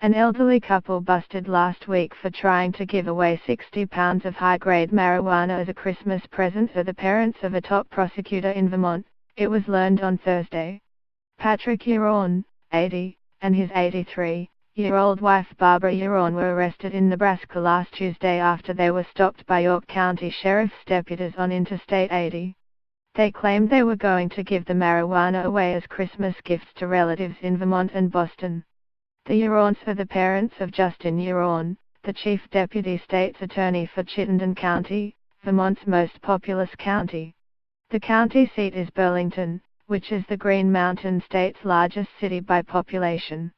An elderly couple busted last week for trying to give away 60 pounds of high-grade marijuana as a Christmas present are the parents of a top prosecutor in Vermont, it was learned on Thursday. Patrick Huron, 80, and his 83-year-old wife Barbara Huron were arrested in Nebraska last Tuesday after they were stopped by York County Sheriff's deputies on Interstate 80. They claimed they were going to give the marijuana away as Christmas gifts to relatives in Vermont and Boston. The Hurons are the parents of Justin Huron, the Chief Deputy State's Attorney for Chittenden County, Vermont's most populous county. The county seat is Burlington, which is the Green Mountain State's largest city by population.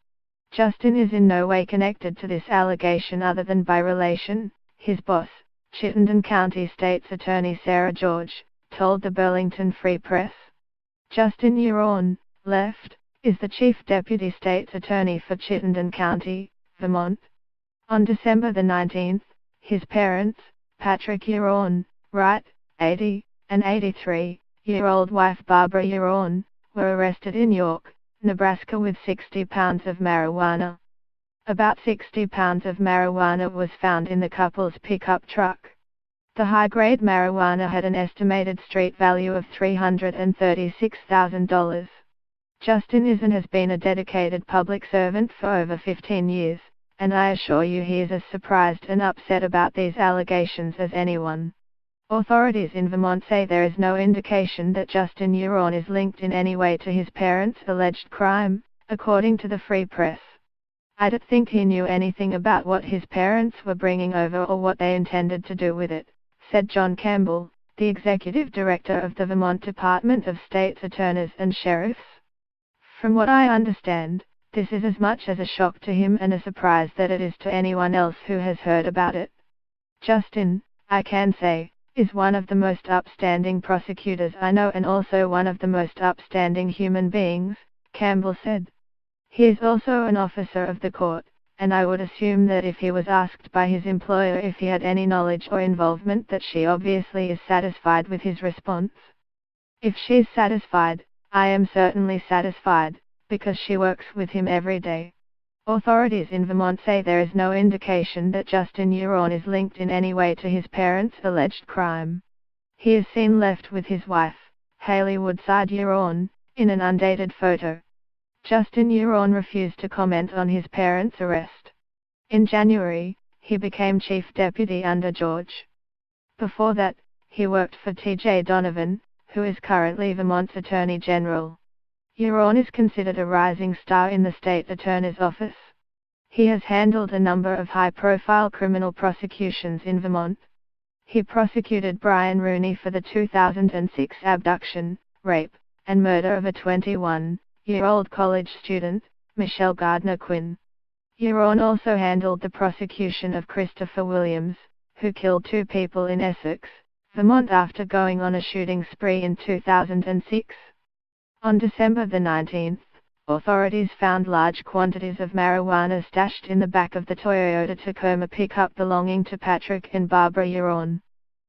Justin is in no way connected to this allegation other than by relation, his boss, Chittenden County State's Attorney Sarah George, told the Burlington Free Press. Justin Huron, left, is the Chief Deputy State's Attorney for Chittenden County, Vermont. On December the 19th, his parents, Patrick Huron, right, 80, and 83-year-old wife Barbara Huron, were arrested in York, Nebraska with 60 pounds of marijuana. About 60 pounds of marijuana was found in the couple's pickup truck. The high-grade marijuana had an estimated street value of $336,000. Justin is and has been a dedicated public servant for over 15 years, and I assure you he is as surprised and upset about these allegations as anyone. Authorities in Vermont say there is no indication that Justin Huron is linked in any way to his parents' alleged crime, according to the Free Press. I don't think he knew anything about what his parents were bringing over or what they intended to do with it, said John Campbell, the executive director of the Vermont Department of State's Attorneys and Sheriffs. From what I understand, this is as much as a shock to him and a surprise that it is to anyone else who has heard about it. Justin, I can say, is one of the most upstanding prosecutors I know and also one of the most upstanding human beings, Campbell said. He is also an officer of the court, and I would assume that if he was asked by his employer if he had any knowledge or involvement that she obviously is satisfied with his response. If she's satisfied, I am certainly satisfied, because she works with him every day. Authorities in Vermont say there is no indication that Justin Huron is linked in any way to his parents' alleged crime. He is seen left with his wife, Haley Woodside Huron, in an undated photo. Justin Huron refused to comment on his parents' arrest. In January, he became chief deputy under George. Before that, he worked for T.J. Donovan, who is currently Vermont's Attorney General. Huron is considered a rising star in the state attorney's office. He has handled a number of high-profile criminal prosecutions in Vermont. He prosecuted Brian Rooney for the 2006 abduction, rape, and murder of a 21-year-old college student, Michelle Gardner Quinn. Huron also handled the prosecution of Christopher Williams, who killed 2 people in Essex, Vermont after going on a shooting spree in 2006. On December the 19th, authorities found large quantities of marijuana stashed in the back of the Toyota Tacoma pickup belonging to Patrick and Barbara Huron.